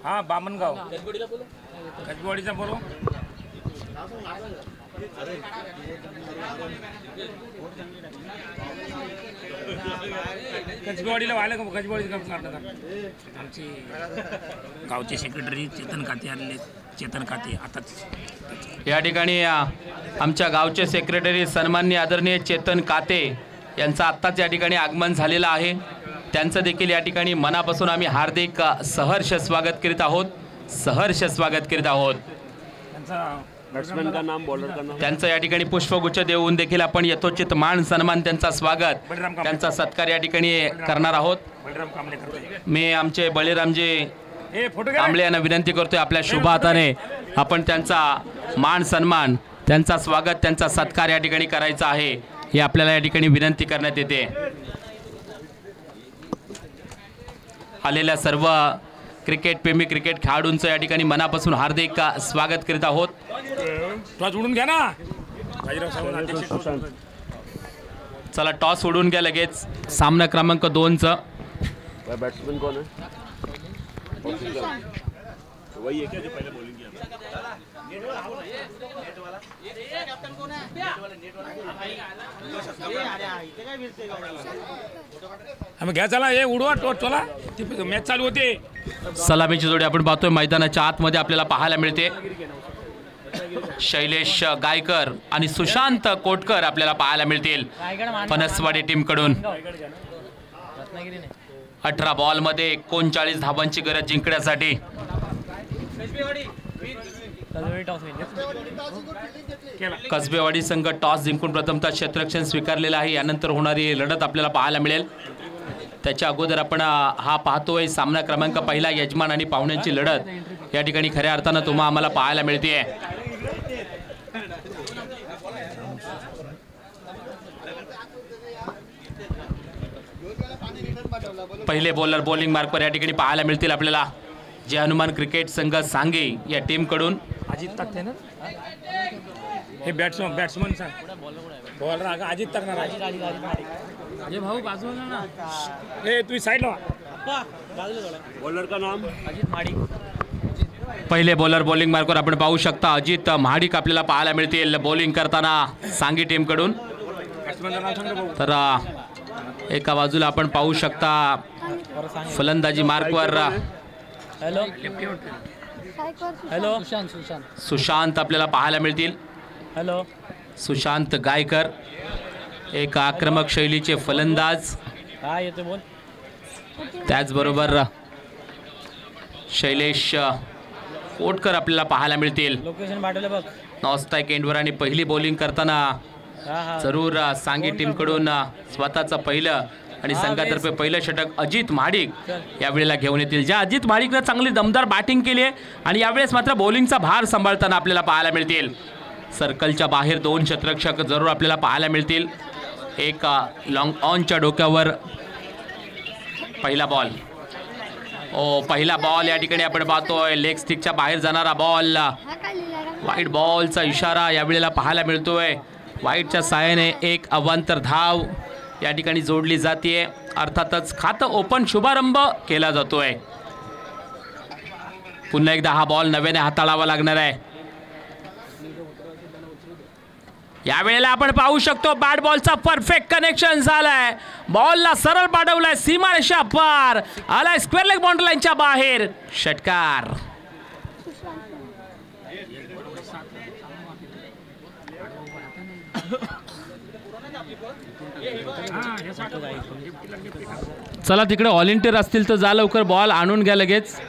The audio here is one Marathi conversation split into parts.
हाँ बामनगाव गजबवाडीचा बोलो गजबवाडीला व्हायला का गजबवाडी आमची गावचे सेक्रेटरी चेतन काते आलेले चेतन काते आताच या ठिकाणी आमच्या गावचे सेक्रेटरी सन्माननीय आदरणीय चेतन काते यांचं आत्ताच या ठिकाणी आगमन झालेलं आहे। त्यांचं देखील या ठिकाणी मनापासून आम्ही हार्दिक सहर्ष स्वागत करीत आहोत, सहर्ष स्वागत करीत आहोत। बॅट्समॅन का नाम, बॉलर का नाम, त्यांचं या ठिकाणी पुष्पगुच्छ देऊन देखील आपण यथोचित मान सन्मान त्यांचा स्वागत त्यांचा सत्कार या ठिकाणी करणार आहोत। मी आमचे बळीरामजी कांबळे यांना विनंती करतोय आपल्या शुभ हाताने आपण त्यांचा मान सन्मान त्यांचा स्वागत त्यांचा सत्कार या ठिकाणी करायचा आहे, हे आपल्याला या ठिकाणी विनंती करण्यात येते। आलेल्या सर्व क्रिकेट प्रेमी क्रिकेट खेळाडूंचं या ठिकाणी मनापासून हार्दिक स्वागत करीत आहोत। टॉस उडून घ्या ना, चला टॉस उडून घ्या लगेच। सामना क्रमांक 2चं बैट्समैन कौन है? वही है क्या जो पहले बॉलिंग किया? आम्ही घ्या चला, हे उडवा टॉस चला, मॅच चालू होते। सलामीची जोडी आपण पाहतोय मैदानाच्या आतमध्ये आपल्याला पाहायला मिळते। शैलेश गायकर आणि सुशांत कोटकर आपल्याला पाहायला मिळतील फणसवाडी टीम कडून। 18 बॉल मध्ये 39 धावांची गरज जिंकण्यासाठी। कसबेवाडी संघ टॉस जिंकून प्रथमतः क्षेत्ररक्षण स्वीकारलेला आहे। यानंतर होणारी लढत आपल्याला पाहायला मिळेल। त्याच्या अगोदर आपण हा पाहतोय सामना क्रमांक पहिला यजमान आणि पाहुण्यांची लढत या ठिकाणी खऱ्या अर्थानं तुम्हाला आम्हाला पाहायला मिळते। पहिले बॉलर बॉलिंग मार्कवर या ठिकाणी पाहायला मिळतील आपल्याला जे हनुमान क्रिकेट संघ सांगे या टीम कडून। अजित तकते ना हे बॅट्समन सांग बॉलर आगा अजित तकणार अजय भाऊ बाजूला ना, हे तुम्ही साईडला बॉलर का नाम अजित माडिक। पहिले बॉलर बॉलिंग मार्कवर आपण पाहू शकता अजित महाडिक आपल्याला पाहायला मिळतील बॉलिंग करताना सांगी टीम कडून। तर एका बाजूला आपण पाहू शकता फलंदाजी मार्कवर हॅलो सुशांत आपल्याला पाहायला मिळतील। हॅलो सुशांत गायकर एक आक्रमक शैलीचे फलंदाज, काय येते बोल। त्याचबरोबर शैलेश कोटकर आपल्याला पाहायला मिळतील। लोकेशन पाठवलं बघ। नॉस्टाईक एंडवर आणि पहिली बॉलिंग करताना जरूर सांगी टीम कडून स्वतःचं पहिलं आणि संघातर्फे पहिलं षटक अजित महाडिक यावेळेला घेऊन येतील। ज्या अजित महाडिकनं चांगली दमदार बॅटिंग केली आहे आणि यावेळेस मात्र बॉलिंगचा भार सांभाळताना आपल्याला पाहायला मिळतील। सर्कलच्या बाहेर 2 क्षेत्ररक्षक जरूर आपल्याला पाहायला मिळतील। एक लॉंग ऑनच्या डोक्यावर पहिला बॉल, पहिला बॉल या ठिकाणी आपण पाहतोय लेग स्टिकच्या बाहेर जाणारा बॉल, वाईट बॉलचा इशारा यावेळेला पाहायला मिळतोय। वाईटच्या साहाय्याने एक अवांतर धाव या ठिकाणी जोडली जाते, अर्थातच खातं ओपन शुभारंभ केला जातोय। पुन्हा एकदा हा बॉल नव्याने हाताळावा लागणार आहे। यावेळेला आपण पाहू शकतो बॅट बॉलचा परफेक्ट कनेक्शन झालाय, बॉलला सरळ पाठवलाय सीमारेषा पार, आलाय स्क्वेअर लेग बाउंड्री लाईनच्या बाहेर, षटकार। चला तिकडे व्हॉलेंटियर असतील तर जा लवकर बॉल आणून घ्या लगेच।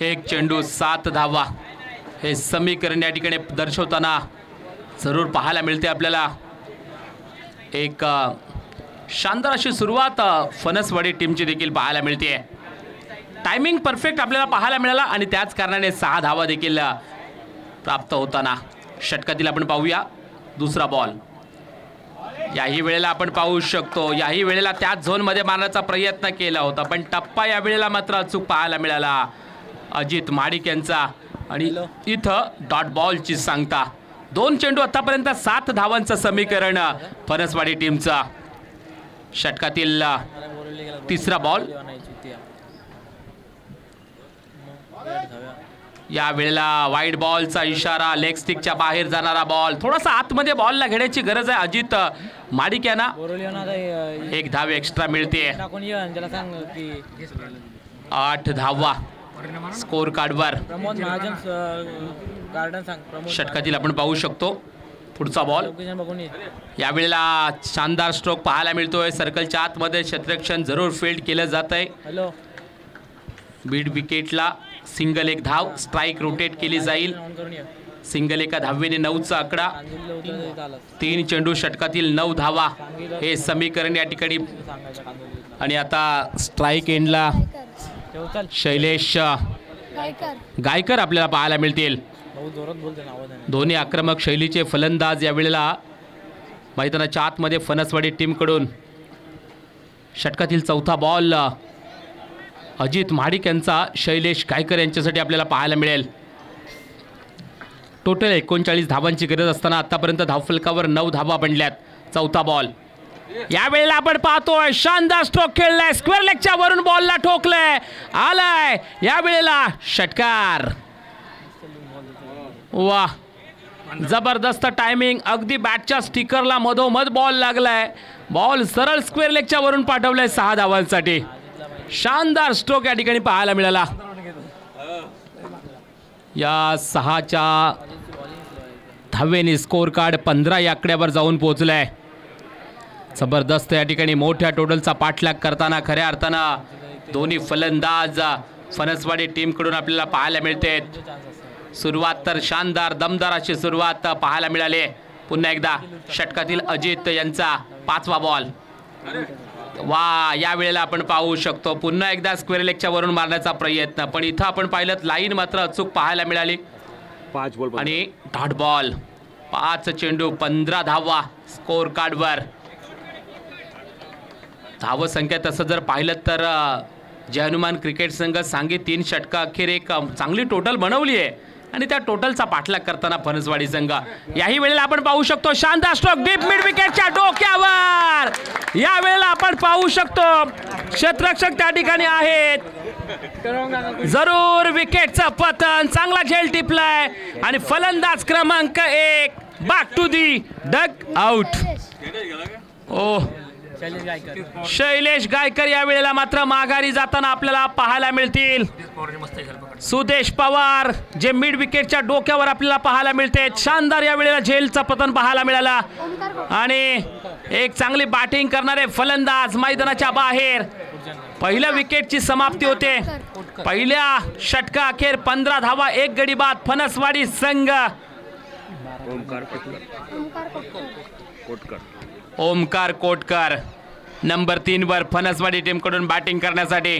एक चेंडू 7 धावा हे समीकरण या ठिकाणी दर्शवताना जरूर पाहायला मिळते आपल्याला। एक शानदार अशी सुरुवात फणसवाडी टीमची देखील पाहायला मिळते। टायमिंग परफेक्ट आपल्याला पाहायला मिळाला आणि त्याच कारणाने 6 धावा देखील प्राप्त होताना। षटकातील आपण पाहूया दुसरा बॉल। याही वेळेला आपण पाहू शकतो याही वेळेला त्याच झोनमध्ये मारण्याचा प्रयत्न केला होता पण टप्पा या वेळेला मात्र अचूक पाहायला मिळाला अजित महाडिक यांचा आणि इथं डॉट बॉलची सांगता 2 चेंडू आतापर्यंत 7 धावांचं समीकरण फणसवाडी टीमचा. षटकातील तिसरा बॉल. या वेळेला वाईड बॉलचा इशारा. लेग स्टिकच्या बाहेर जाणारा बॉल. थोडासा आतमध्ये बॉलला घेण्याची गरज आहे अजित माडिक यांना. 1 धाव एक्स्ट्रा मिळते. 8 धावा स्कोर कार्डवर. षटकातील आपण पाहू शकतो पुढचा बॉल. यावेळेला शानदार स्ट्रोक पाहायला मिळतोय. सर्कलच्या आतमध्ये क्षेत्ररक्षण जरूर फील्ड केलं जात आहे. बीड विकेटला सिंगल 1 धाव. स्ट्राईक रोटेट केली जाईल. सिंगल 1 धावेने 9चा आकडा. 3 चेंडू षटकातील 9 धावा हे समीकरण या ठिकाणी. आणि आता स्ट्राईक एंडला शैलेश गायकर आपल्याला पाहायला मिळतील. दोन्ही आक्रमक शैलीचे फलंदाज यावेळेला मैदानाच्या आतमध्ये फणसवाडी टीमकडून. षटकातील 4था बॉल अजित महाडिक यांचा शैलेश गायकर यांच्यासाठी आपल्याला पाहायला मिळेल. टोटल 39 धावांची गरज असताना आतापर्यंत धावफलकावर 9 धावा बनल्यात. 4था बॉल. यावेळेला आपण पाहतोय शानदार स्ट्रोक खेळलाय. स्क्वेअर लेगच्या वरून बॉलला ठोकलंय. आलाय यावेळेला षटकार. वा जबरदस्त टायमिंग. अगदी बॅटच्या स्टिकरला मधोमध बॉल लागलाय. बॉल सरळ स्क्वेअर लेगच्या वरून पाठवलाय 6 धावांसाठी. शानदार स्ट्रोक या ठिकाणी पाहायला मिळाला. या 6च्या धावेने स्कोर कार्ड 15 या आकड्यावर जाऊन पोहोचलाय. जबरदस्त या ठिकाणी मोठ्या टोटलचा पाठलाग करताना खऱ्या अर्थानं दोन्ही फलंदाज फणसवाडी टीमकडून आपल्याला पाहायला मिळते. सुरुवात तर शानदार दमदार अशी सुरुवात पाहायला मिळाली. पुन्हा एकदा षटकातील अजित यांचा 5वा बॉल. वा या वेळेला आपण पाहू शकतो पुन्हा एकदा स्क्वेअर लेगच्या वरून मारण्याचा प्रयत्न. पण इथं आपण पाहिलं लाईन मात्र अचूक पाहायला मिळाली. 5 बॉल आणि डॉट बॉल. 5 चेंडू 15 धावा स्कोर कार्डवर. धावसंख्या तसं जर पाहिलं तर जय हनुमान क्रिकेट संघ सांगी 3 षटका अखेर एक चांगली टोटल बनवली आहे. आणि त्या टोटलचा पाठलाग करताना फणसवाडी संघ. याही वेळेला आपण पाहू शकतो शानदार स्ट्रोक डीप मिड विकेटच्या डोक्यावर. या वेळेला आपण पाहू शकतो क्षेत्ररक्षक त्या ठिकाणी आहेत. जरूर विकेटचं पतन. चांगला झेल टिपलाय. आणि फलंदाज क्रमांक 1 back to the dugout. ओ शैलेश गायकर या वेळेला मात्र माघारी जाताना आपल्याला पाहायला मिळतील. सुदेश पवार जे मिड विकेटच्या डोक्यावर आपल्याला पाहायला मिळते. शानदार या वेळेला झेलचं पतन पाहायला मिळाला. आणि एक चांगली बॅटिंग करणारे फलंदाज मैदानाच्या बाहेर. पहिल्या विकेटची समाप्ती होते. पहिल्या षटका अखेर 15 धावा 1 गडी बाद फणसवाडी संघ. ओमकार कोटकर नंबर 3 वर फणसवाडी टीमकडून बॅटिंग करण्यासाठी.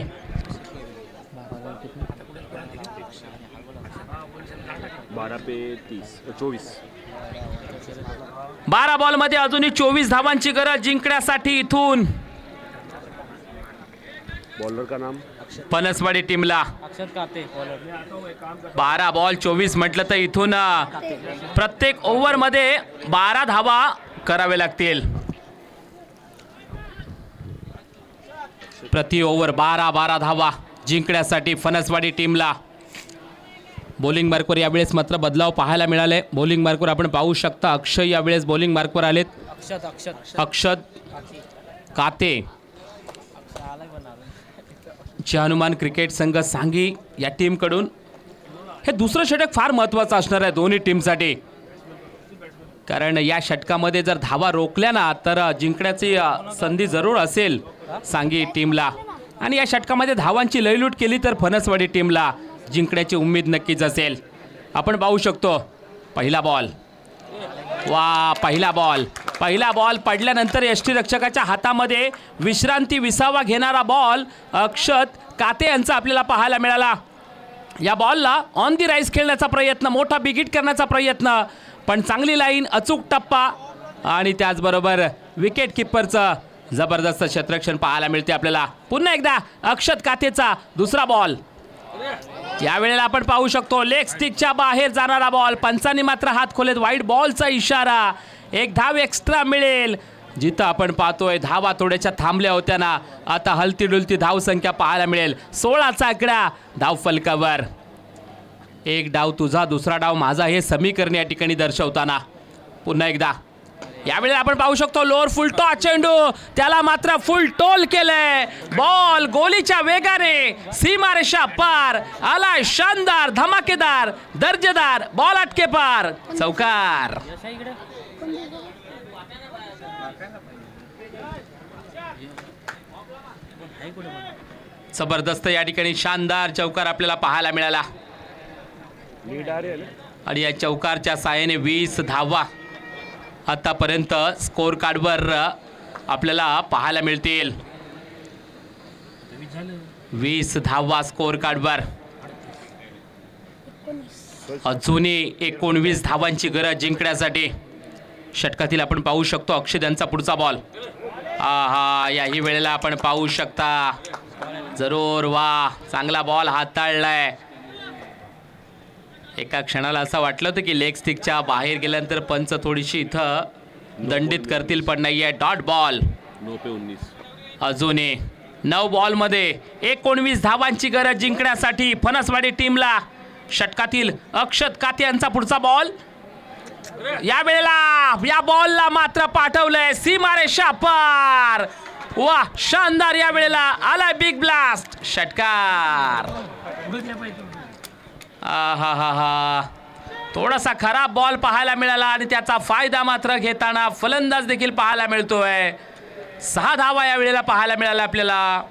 12 बॉल मध्ये अजूनही 24 धावांची गरज जिंकण्यासाठी इथून. बॉलर का नाम फणसवाडी टीमला 12 बॉल 24 म्हटलं तर इथून प्रत्येक ओव्हर मध्ये 12 धावा करावे लागतील. प्रति ओव्हर 12 धावा जिंकण्यासाठी फणसवाडी टीमला. बॉलिंग मार्कवर यावेळेस मात्र बदलाव पाहायला मिळाले. बॉलिंग मार्कवर आपण पाहू शकता अक्षय यावेळेस बॉलिंग मार्कवर आलेत. अक्षत काते जय हनुमान क्रिकेट संघ सांगी या टीमकडून. हे दुसरं षटक फार महत्त्वाचं असणार आहे दोन्ही टीमसाठी. कारण या षटकामध्ये जर धावा रोखल्या ना तर जिंकण्याची संधी जरूर असेल सांगी टीमला. आणि या षटकामध्ये धावांची लयलूट केली तर फणसवाडी टीमला जिंकण्याची उमेद नक्कीच असेल. आपण पाहू शकतो पहिला बॉल. वा पहिला बॉल पडल्यानंतर यष्टीरक्षकाच्या हातामध्ये विश्रांती विसावा घेणारा बॉल अक्षत काते यांचा आपल्याला पाहायला मिळाला. या बॉलला ऑन दी राईज खेळण्याचा प्रयत्न. मोठा बिगिट करण्याचा प्रयत्न. पण चांगली लाईन अचूक टप्पा. आणि त्याचबरोबर विकेट किपरचं जबरदस्त क्षेत्ररक्षण पाहायला मिळते आपल्याला. पुन्हा एकदा अक्षत कातेचा दुसरा बॉल. यावेळेला आपण पाहू शकतो लेग स्टिकच्या बाहेर जाणारा बॉल, पंचांनी मात्र हात खोलेत, वाईट बॉलचा इशारा. एक धाव एक्स्ट्रा मिळेल. जिथं आपण पाहतोय धावा थोड्याशा थांबल्या होत्या ना, आता हलती डुलती धाव संख्या पाहायला मिळेल. 16चा आकडा धाव फलकावर. एक डाव तुझा, दुसरा डाव माझा, हे समीकरण या ठिकाणी दर्शवताना पुन्हा एकदा यावेळेला आपण पाहू शकतो लोअर फुल टॉस चेंडू, त्याला मात्र फुल टोल केलंय. बॉल गोलीच्या वेगाने सीमारेषा पार आलाय. शानदार, धमाकेदार, दर्जेदार बॉल अटके पार. चौकार. जबरदस्त या ठिकाणी शानदार चौकार आपल्याला पाहायला मिळाला आणि या चौकारच्या साहाय्याने 20 धावा आतापर्यंत स्कोर कार्डवर आपल्याला पाहायला मिळतील. 20 धावा स्कोर कार्डवर. अजूनही 19 धावांची गरज जिंकण्यासाठी. षटकातील आपण पाहू शकतो अक्षय यांचा पुढचा बॉल. आहा, याही वेळेला आपण पाहू शकता जरूर. वा, चांगला बॉल हाताळलाय. एका क्षणाला असं वाटलं होतं की लेग स्टिकच्या बाहेर गेल्यानंतर पंच थोडीशी इथं दंडित करतील, पण नाहीये. Dot ball. 9/19. अजूनही 9 बॉलमध्ये 19 धावांची गरज जिंकण्यासाठी फणसवाडी टीमला. षटकातील अक्षत काते यांचा पुढचा बॉल. या वेळेला या बॉलला मात्र पाठवलंय सीमारेषा पार. वा, शानदार. या वेळेला आलाय बिग ब्लास्ट. षटकार. हा थोडासा खराब बॉल पाहायला मिळाला आणि त्याचा फायदा मात्र घेताना फलंदाज देखील पाहायला मिळतोय. 6 धावा या वेळेला पाहायला मिळाला आपल्याला.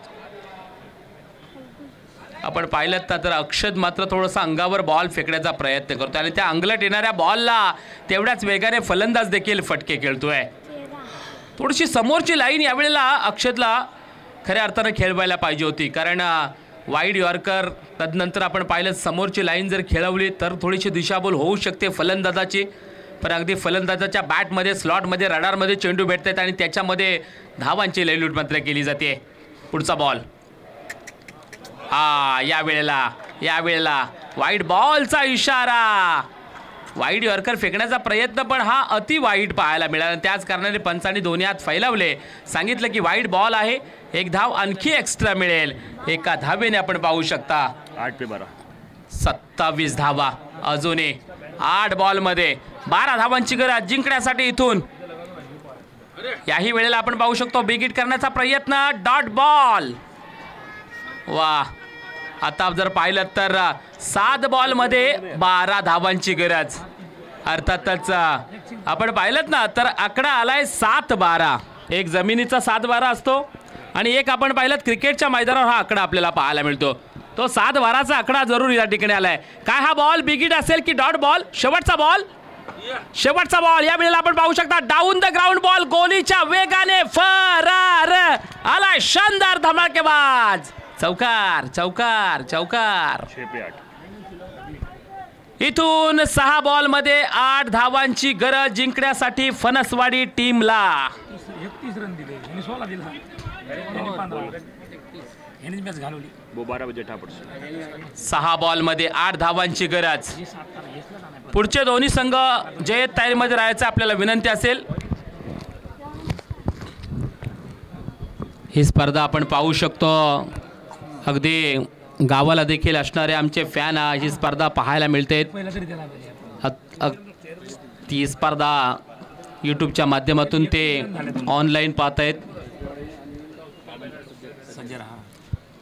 आपण पाहिलं तर अक्षत मात्र थोडंसं अंगावर बॉल फेकण्याचा प्रयत्न करतोय आणि त्या अंगलट येणाऱ्या बॉलला तेवढ्याच वेगाने फलंदाज देखील फटके खेळतोय. थोडीशी समोरची लाईन यावेळेला अक्षतला खऱ्या अर्थानं खेळवायला पाहिजे होती, कारण वाईड यॉर्कर तदनंतर आपण पाहिलं समोरची लाईन जर खेळवली तर थोडीशी दिशाभूल होऊ शकते फलंदाजाची. पण अगदी फलंदाजाच्या बॅटमध्ये, स्लॉटमध्ये, रडारमध्ये चेंडू भेटतात आणि त्याच्यामध्ये धावांची लयलूट मात्र केली जाते. पुढचा बॉल. या वेळेला वाईड बॉलचा इशारा. वाईड यॉर्कर फेकण्याचा प्रयत्न, पण हा अति वाईड पाहायला मिळाला. त्याच कारणाने पंचांनी दोन्ही हात फैलावले. सांगितलं की वाईड बॉल आहे, एक धाव आणखी एक्स्ट्रा मिळेल. एका धावेने आपण पाहू शकता 8/12. 27 धावा. अजूनही 8 बॉलमध्ये 12 धावांची गरज जिंकण्यासाठी इथून. याही वेळेला आपण पाहू शकतो बिग हिट करण्याचा प्रयत्न. Dot ball. वा, आता जर पाहिलं तर 7 बॉलमध्ये 12 धावांची गरज. अर्थातच आपण पाहिलं ना तर आकडा आलाय 7-12. एक जमिनीचा 7-12 असतो आणि एक आपण पाहिलं क्रिकेटच्या मैदानावर हा आकडा आपल्याला पाहायला मिळतो. तो 7-12चा आकडा जरूर या ठिकाणी आलाय. काय हा बॉल बिग हिट असेल की डॉट बॉल? शेवटचा बॉल. या वेळेला आपण पाहू शकता डाऊन द ग्राउंड बॉल गोलीच्या वेगाने फरार आलाय. शानदार, धमाकेबाज. चौकार. 6/8. इथून 6 बॉलमध्ये 8 धावांची गरज जिंकण्यासाठी फणसवाडी टीमला. 31 रन दिले, 16 दिला, 15 मॅच घालवली. 6 बॉलमध्ये 8 धावांची गरज. पुढचे दोन्ही संघ जयत तयारीमध्ये राहायचं आपल्याला विनंती असेल. ही स्पर्धा आपण पाहू शकतो अगदी गावाला देखील असणारे आमचे फॅन ही स्पर्धा पाहायला मिळते. ती स्पर्धा यूट्यूबच्या माध्यमातून ते ऑनलाईन पाहत आहेत.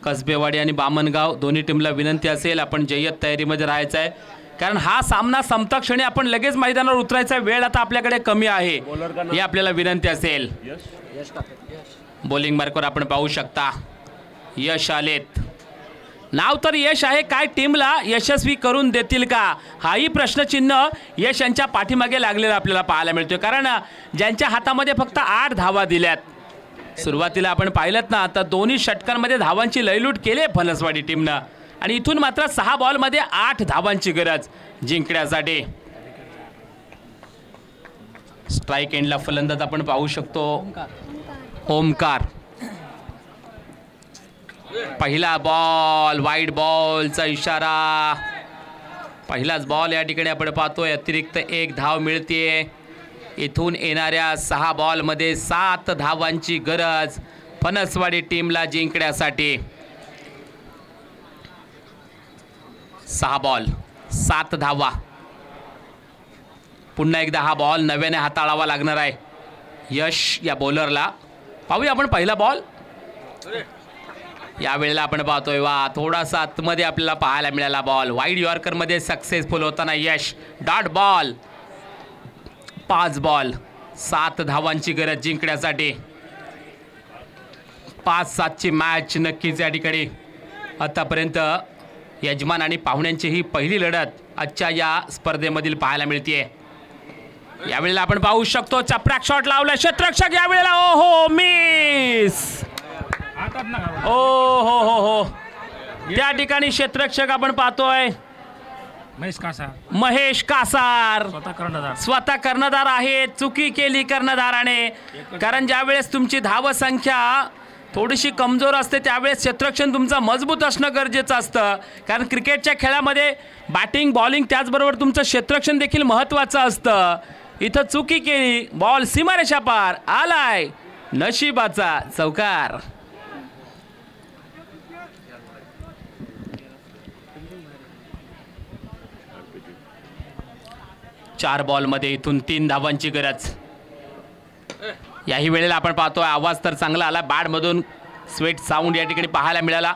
कसबेवाडी आणि बामणगाव दोन्ही टीमला विनंती असेल आपण जय्यत तयारीमध्ये राहायचं आहे, कारण हा सामना संपता क्षणी आपण लगेच मैदानावर उतरायचा वेळ आता आपल्याकडे कमी आहे, ही आपल्याला विनंती असेल. बॉलिंग मार्कवर आपण पाहू शकता यश आलेत. नाव तर यश आहे, काय टीमला यशस्वी करून देतील का हाही प्रश्नचिन्ह यश यांच्या पाठीमागे लागलेला आपल्याला पाहायला मिळतोय. कारण ज्यांच्या हातामध्ये फक्त 8 धावा दिल्यात, सुरुवातीला आपण पाहिलं ना, आता दोन्ही षटकांमध्ये धावांची लयलूट केली फणसवाडी टीमनं आणि इथून मात्र 6 बॉलमध्ये 8 धावांची गरज जिंकण्यासाठी. स्ट्राईक एंडला फलंदाज आपण पाहू शकतो ओमकार. पहिला बॉल, वाईड बॉलचा इशारा. पहिलाच बॉल या ठिकाणी आपण पाहतोय. अतिरिक्त 1 धाव मिळते. इथून येणाऱ्या 6 बॉलमध्ये 7 धावांची गरज फणसवाडी टीमला जिंकण्यासाठी. 6 बॉल 7 धावा. पुन्हा एकदा हा बॉल नव्याने हाताळावा लागणार आहे यश या बॉलरला. पाहूया आपण पहिला बॉल. यावेळेला आपण पाहतोय वा थोडासा आतमध्ये आपल्याला पाहायला मिळाला बॉल. वाईड यॉर्करमध्ये सक्सेसफुल होताना यश. Dot ball. 5 बॉल 7 धावांची गरज जिंकण्यासाठी. 5-7ची मॅच नक्कीच या ठिकाणी आतापर्यंत यजमान आणि पाहुण्यांची ही पहिली लढत आजच्या या स्पर्धेमधील पाहायला मिळते. यावेळेला आपण पाहू शकतो चपराक शॉट लावला क्षेत्ररक्षक. यावेळेला ओहो मिस. ओ हो हो हो त्या ठिकाणी क्षेत्ररक्षक आपण पाहतोय महेश कासार स्वतः कर्णधार आहे. चुकी केली कर्णधाराने. कारण ज्यावेळेस तुमची धावसंख्या थोडीशी कमजोर असते त्यावेळेस क्षेत्ररक्षण तुमचं मजबूत असणं गरजेचं असतं. कारण क्रिकेटच्या खेळामध्ये बॅटिंग बॉलिंग त्याचबरोबर तुमचं क्षेत्ररक्षण देखील महत्त्वाचं असतं. इथं चुकी केली. बॉल सीमारेषा पार. आलाय नशिबाचा चौकार. चार बॉलमध्ये इथून 3 धावांची गरज. याही वेळेला आपण पाहतोय आवाज तर चांगला आला. बॅटमधून स्वेट साऊंड या ठिकाणी पाहायला मिळाला.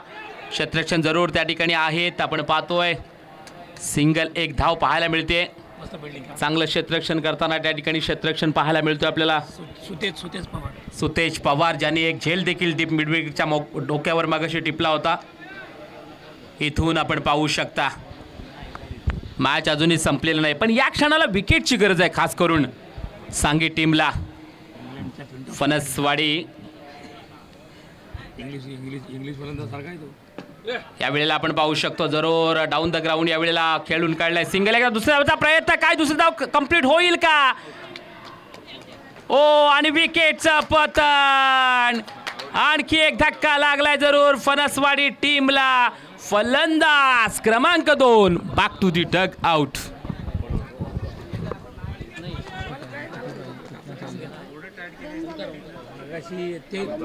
क्षेत्ररक्षण जरूर त्या ठिकाणी आहेत. आपण पाहतोय सिंगल 1 धाव पाहायला मिळते. चांगलं क्षेत्ररक्षण करताना त्या ठिकाणी क्षेत्ररक्षण पाहायला मिळतोय आपल्याला. सुतेज पवार ज्यांनी एक झेल देखील डीप मिडविकेटच्या डोक्यावर मागाशी टिपला होता. इथून आपण पाहू शकता मॅच अजूनही संपलेलं नाही पण या क्षणाला विकेटची गरज आहे खास करून सांगी टीमला. फणसवाडी यावेळेला आपण पाहू शकतो जरूर डाऊन द ग्राउंड यावेळेला खेळून काढलाय. सिंगल एकदा दुसऱ्याचा प्रयत्न. काय दुसरा धाव कंप्लीट होईल का? ओ आणि विकेटचं पतन. आणखी एक धक्का लागलाय जरूर फणसवाडी टीमला. फलंदाज क्रमांक 2 back to the dugout.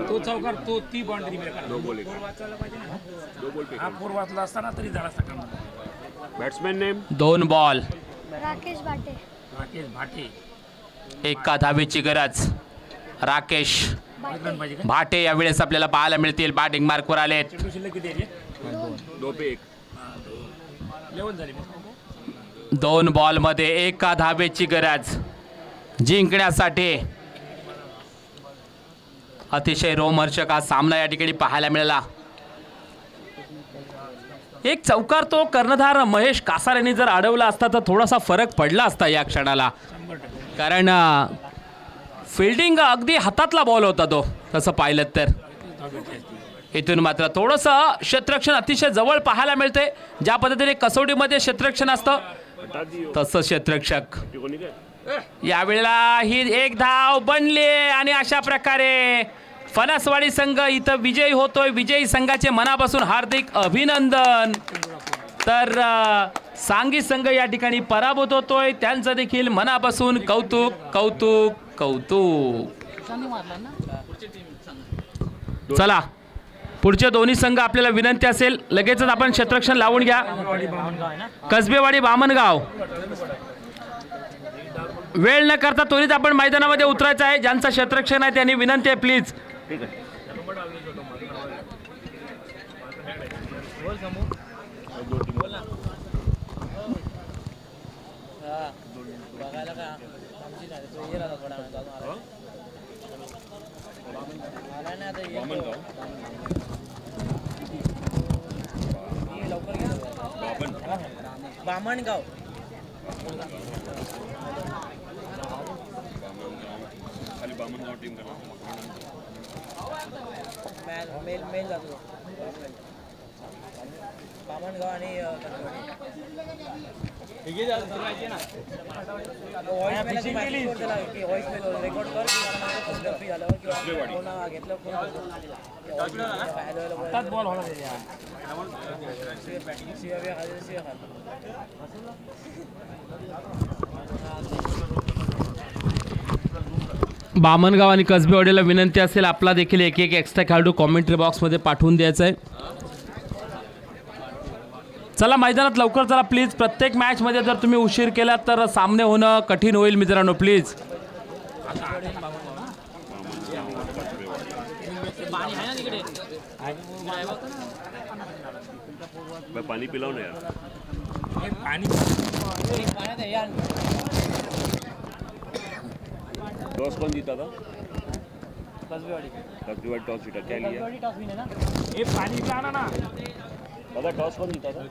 तो चौकार तो ती बाउंड्री पूर्वातला असताना तरी झाला असता. Batsman name 2 ball Rakesh Bhate. Rakesh Bhate. 1 धावेची गरज. राकेश भाटे यावेळेस आपल्याला पाहायला मिळतील. बॅटिंग मार्कवर आलेत. 2 बॉलमध्ये 1 धावेची गरज जिंकण्यासाठी. अतिशय रोमहर्षक हा सामना या ठिकाणी पाहायला मिळाला. एक चौकार तो कर्णधार महेश कासार यांनी जर अडवला असता तर थोडासा फरक पडला असता या क्षणाला. कारण फिल्डिंग अगदी हातातला बॉल होता तो तसं पाहिलं तर. इथून मात्र थोडंसं क्षेत्ररक्षण अतिशय जवळ पाहायला मिळते. ज्या पद्धतीने कसोटीमध्ये क्षेत्ररक्षण असतं तसं क्षेत्ररक्षक. यावेळेला ही 1 धाव बनली आणि अशा प्रकारे फणसवाडी संघ इथं विजयी होतोय. विजयी संघाचे मनापासून हार्दिक अभिनंदन. तर सांगी संघ या ठिकाणी पराभूत होतोय. त्यांचं देखील मनापासून कौतुक कौतुक कौतुक. चला पुढचे दोन्ही संघ आपल्याला विनंती असेल लगेचच आपण क्षेत्ररक्षण लावून घ्या. कसबेवाडी बामणगाव. वेळ न करता त्वरित आपण मैदानामध्ये उतरायचं आहे. ज्यांचं क्षेत्ररक्षण आहे त्यांनी विनंती आहे प्लीज. बामणगाव टीम मेल जातो. बामणगाव आणि रेकॉर्ड कर. फ्री झाल्यावर किंवा कोणा घेतलं कोण आताच बॉल होला त्याच्या बामणगाव आणि कसबेवाडीला विनंती असेल आपला देखील एक एक्स्ट्रा खेळाडू कॉमेंट्री बॉक्समध्ये पाठवून द्यायचा आहे. चला मैदानात लवकर चला प्लीज. प्रत्येक मॅचमध्ये जर तुम्ही उशीर केला तर सामने होणं कठीण होईल मित्रांनो प्लीज. पानी पिलाओ ना यार. टॉस कौन जीता था? कसबेवाड़ी टॉस जीता. क्या लिया? हे पाणी पिला ना. दादा टॉस कौन जीता था?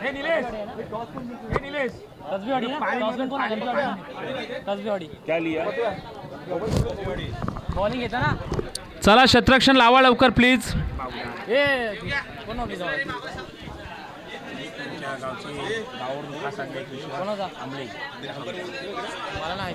हे निलेश हे निलेश कसबेवाडी ना कसबेवाडी क्या लिया? बॉलिंग येतं ना. चला क्षेत्ररक्षण लावा लवकर प्लीज. कोण कोणाचा मला नाही.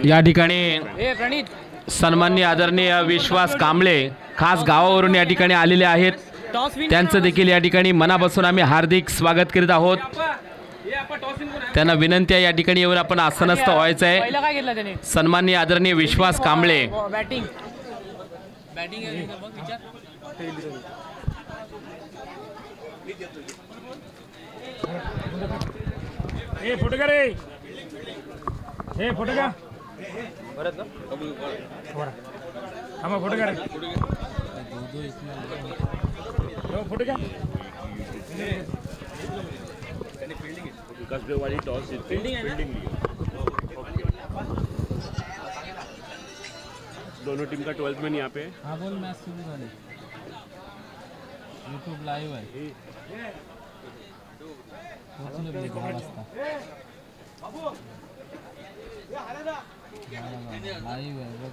या ठिकाणी प्रणित सन्माननीय आदरणीय विश्वास कांबळे खास गावावरून या ठिकाणी आलेले आहेत. टॉस विन त्यांचं देखील या ठिकाणी मनापासून आम्ही हार्दिक स्वागत करीत आहोत. त्यांना विनंती आहे या ठिकाणी येऊन आपण आसनस्थ व्हायचं आहे. पहिला काय घेतलं त्याने? सन्माननीय आदरणीय विश्वास कांबळे. बॅटिंग विचार. हे फोटो का रे. हे फोटो का थांबा. फोटो का रे. फोटो का कसबेवाड़ी टॉस जीती. फील्डिंग दोनों टीम का 12th मैन यहाँ पे. हाँ बोल. मैच शुरू झाले. यूट्यूब लाईव्ह आहे. लाईव्ह आहे बघ.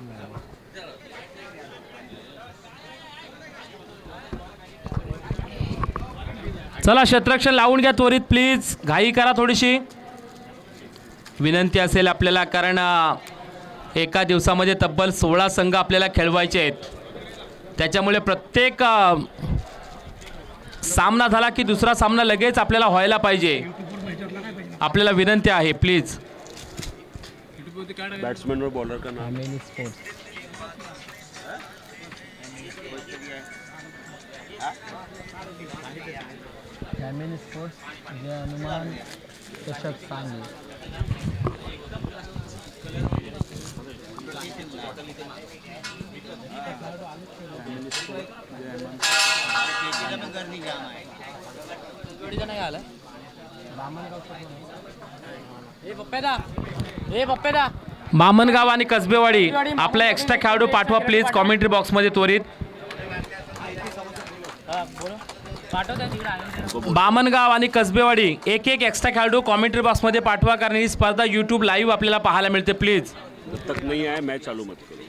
चला क्षेत्ररक्षण लावून घ्या त्वरित प्लीज. घाई करा थोडीशी. विनंती असेल आपल्याला कारण एका दिवसामध्ये तब्बल 16 संघ आपल्याला खेळवायचे आहेत. त्याच्यामुळे प्रत्येक सामना झाला की दुसरा सामना लगेच आपल्याला व्हायला पाहिजे. आपल्याला विनंती आहे प्लीज. बैट्समैन और बॉलर का नाम? फॅमिली स्पोर्ट्स जय हनुमान चषक सांगली. नाही आलं. पप्पेदा बामणगाव आणि कसबेवाडी आपला एक्स्ट्रा खेळाडू पाठवा प्लीज कॉमेंट्री बॉक्समध्ये त्वरित. बामणगाव आणि कसबेवाडी एक एक्स्ट्रा खेळाडू कॉमेंट्री बॉक्समध्ये पाठवा कारण ही स्पर्धा यूट्यूब लाईव्ह आपल्याला पाहायला मिळते प्लीज. जब तक नहीं आया मैच चालू मत करो.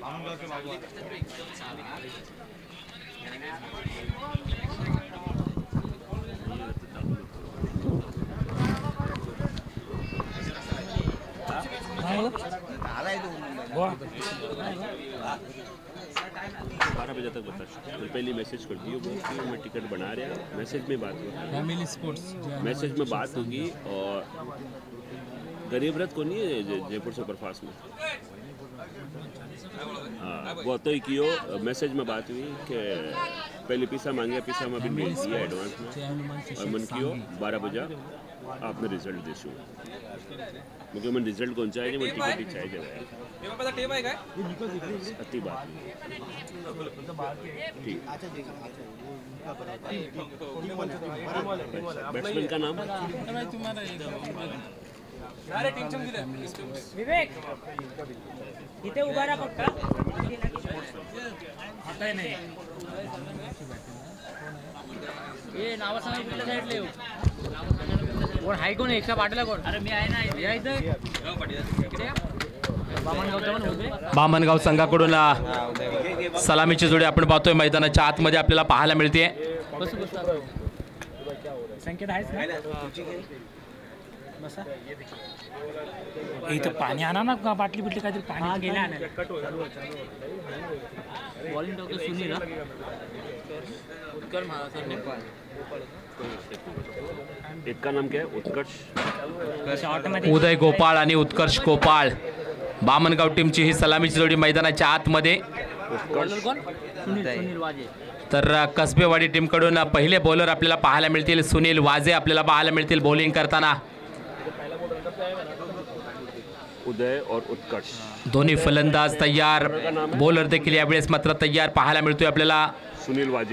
बारह बजे तक बता. मैं पहले मैसेज कर दियो कि मैं टिकट बना रहा. मैसेज में बात होगी. फॅमिली स्पोर्ट्स मैसेज में बात होगी. और गरीब रथ को नहीं है जयपुर सुपरफास्ट में. हाँ वो तो कियो. मैसेज में बात हुई कि पहले पैसा मांगे. पैसा में भी मिल दिया एडवांस में. और मन कियो 12 बजे आपने रिजल्ट देशो. क्योंकि मैं रिजल्ट कौन चाहिए मैं टिकट ही चाहिए. अति बात ठीक. बैट्समैन का नाम? विवेक इथे उभा राहा फक्त. हे नाव सांगा साईडला येऊ. कोण हाय कोण एक्स्ट्रा पाठवला कोण? अरे मी आहे ना. या इथे बामणगाव संघाकडून सलामीची जोडी आपण पाहतोय मैदानाच्या आतमध्ये आपल्याला पाहायला मिळते. संकेत आहेस ना. इथं पाणी आणा ना का बाटली बिटली काहीतरी पाणी गेल्या बॉलिंग टॉक सुनील उत्कर महाराष्ट्र नेपाळ एक का नाम क्या है? उत्कर्ष. ऑटोमॅटिक उदय गोपाळ आणि उत्कर्ष गोपाळ बामणगाव टीमची ही सलामीची जोडी मैदानाच्या आतमध्ये. बॉलर कोण सुनील वाजे. तर कसबेवाडी टीमकडून पहिले बॉलर आपल्याला पाहायला मिळतील. सुनील वाजे आपल्याला पाहायला मिळतील बॉलिंग करताना. उदय और उत्कर्ष. दोन्ही फलंदाज तयार, बॉलर देखील यावेळेस मात्र तयार पाहायला मिळतोय आपल्याला. सुनील वाजे.